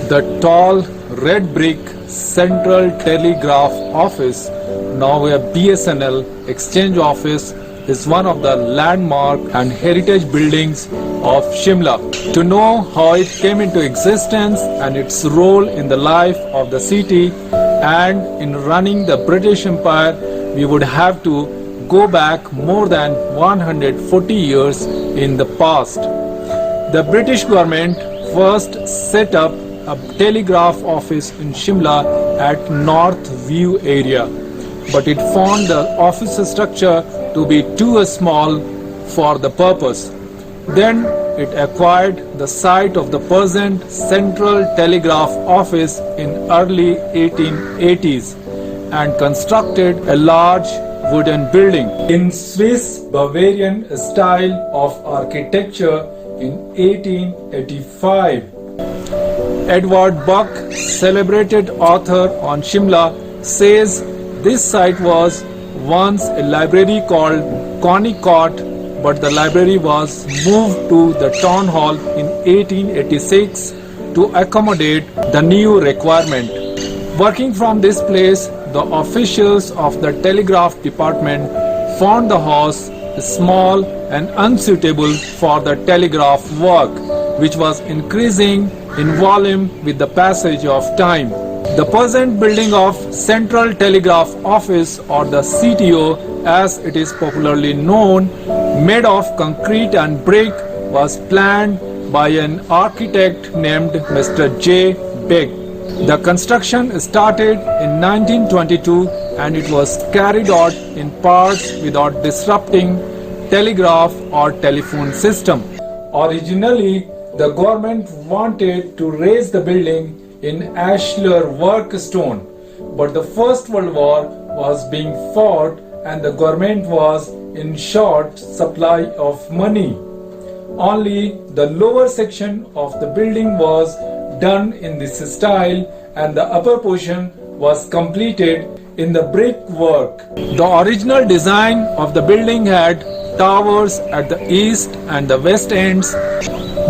The tall red brick Central Telegraph office, now a BSNL exchange office, is one of the landmark and heritage buildings of Shimla. To know how it came into existence and its role in the life of the city and in running the British Empire, we would have to go back more than 140 years in the past. The British government first set up a telegraph office in Shimla at North View area, but it found the office structure to be too small for the purpose. Then it acquired the site of the present Central Telegraph office in early 1880s and constructed a large wooden building in Swiss Bavarian style of architecture in 1885. Edward Buck, celebrated author on Shimla, says this site was once a library called Coney Court, but the library was moved to the town hall in 1886 to accommodate the new requirement. Working from this place, the officials of the telegraph department found the house small and unsuitable for the telegraph work, which was increasing in volume with the passage of time. The present building of Central Telegraph Office, or the CTO as it is popularly known, made of concrete and brick, was planned by an architect named Mr. J. Begg. The construction started in 1922 and it was carried out in parts without disrupting telegraph or telephone system. Originally, the government wanted to raise the building in ashlar work stone, but the First World War was being fought and the government was in short supply of money. Only the lower section of the building was done in this style and the upper portion was completed in the brickwork. The original design of the building had towers at the east and the west ends,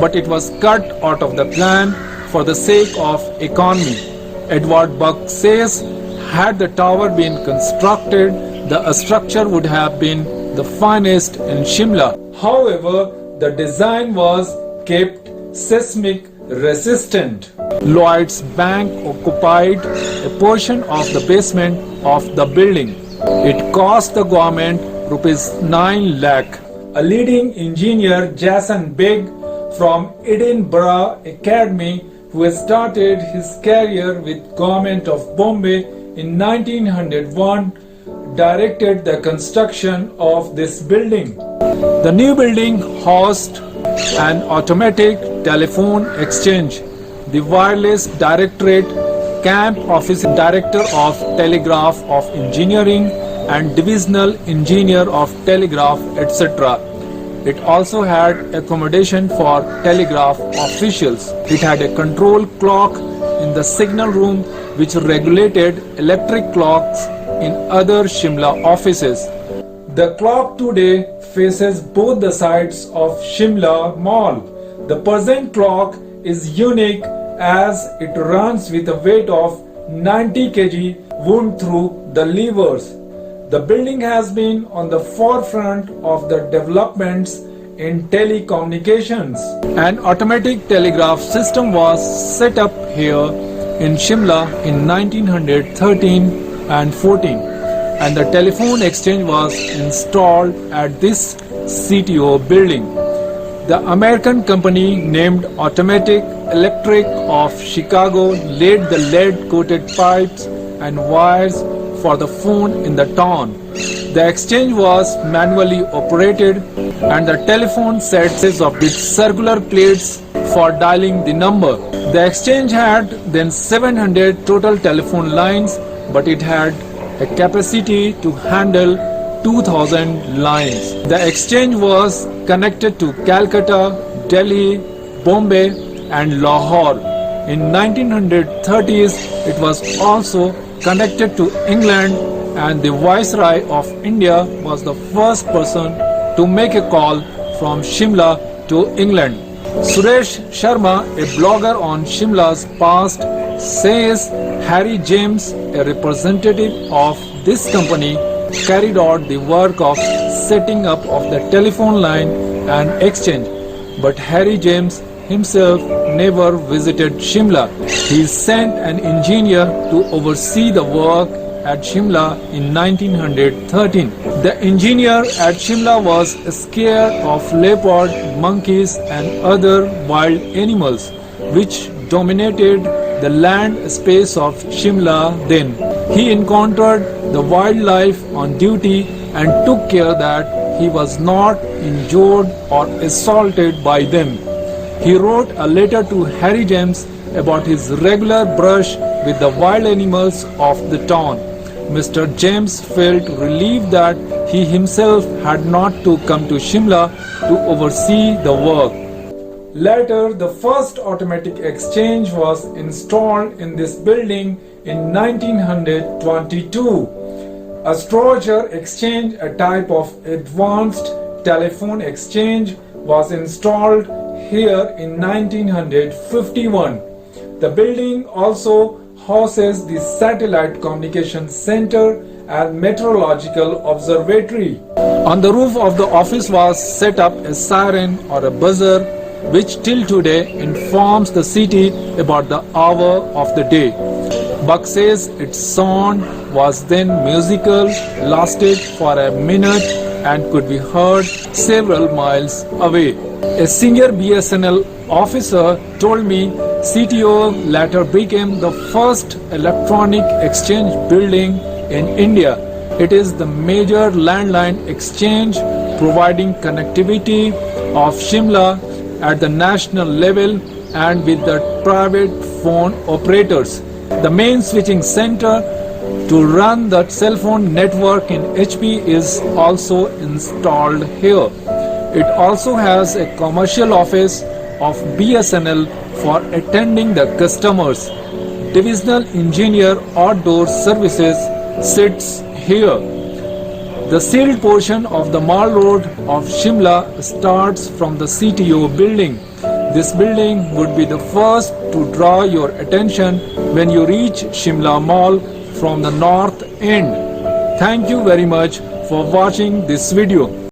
but it was cut out of the plan for the sake of economy. Edward Buck says, had the tower been constructed, the structure would have been the finest in Shimla. However, the design was kept seismic resistant. Lloyd's Bank occupied a portion of the basement of the building. It cost the government rupees 9 lakh. A leading engineer, Jason Begg, from Edinburgh Academy, who started his career with Government of Bombay in 1901, directed the construction of this building. The new building housed an automatic telephone exchange, the wireless directorate, camp office, director of telegraph of engineering and divisional engineer of telegraph, etc. It also had accommodation for telegraph officials. It had a control clock in the signal room which regulated electric clocks in other Shimla offices. The clock today faces both the sides of Shimla Mall. The present clock is unique as it runs with a weight of 90 kg wound through the levers. The building has been on the forefront of the developments in telecommunications. An automatic telegraph system was set up here in Shimla in 1913 and 14, and the telephone exchange was installed at this CTO building. The American company named Automatic Electric of Chicago laid the lead-coated pipes and wires for the phone in the town. The exchange was manually operated and the telephone sets of with circular plates for dialing the number. The exchange had then 700 total telephone lines, but it had a capacity to handle 2000 lines. The exchange was connected to Calcutta, Delhi, Bombay and Lahore. In 1930s, it was also connected to England, and the Viceroy of India was the first person to make a call from Shimla to England. Suresh Sharma, a blogger on Shimla's past, says Harry James, a representative of this company, carried out the work of setting up of the telephone line and exchange. But Harry James himself never visited Shimla. He sent an engineer to oversee the work at Shimla in 1913. The engineer at Shimla was scared of leopard, monkeys and other wild animals which dominated the land space of Shimla then. He encountered the wildlife on duty and took care that he was not injured or assaulted by them. He wrote a letter to Harry James about his regular brush with the wild animals of the town. Mr. James felt relieved that he himself had not to come to Shimla to oversee the work. Later, the first automatic exchange was installed in this building in 1922. A Stroger exchange, a type of advanced telephone exchange, was installed here in 1951. The building also houses the Satellite Communication Center and Meteorological Observatory. On the roof of the office was set up a siren or a buzzer which till today informs the city about the hour of the day. Buck says its sound was then musical, lasted for a minute and could be heard several miles away. A senior BSNL officer told me CTO later became the first electronic exchange building in India. It is the major landline exchange providing connectivity of Shimla at the national level and with the private phone operators. The main switching center to run the cell phone network in HP is also installed here. It also has a commercial office of BSNL for attending the customers. Divisional Engineer Outdoor Services sits here. The sealed portion of the Mall Road of Shimla starts from the CTO building. This building would be the first to draw your attention when you reach Shimla Mall from the north end. Thank you very much for watching this video.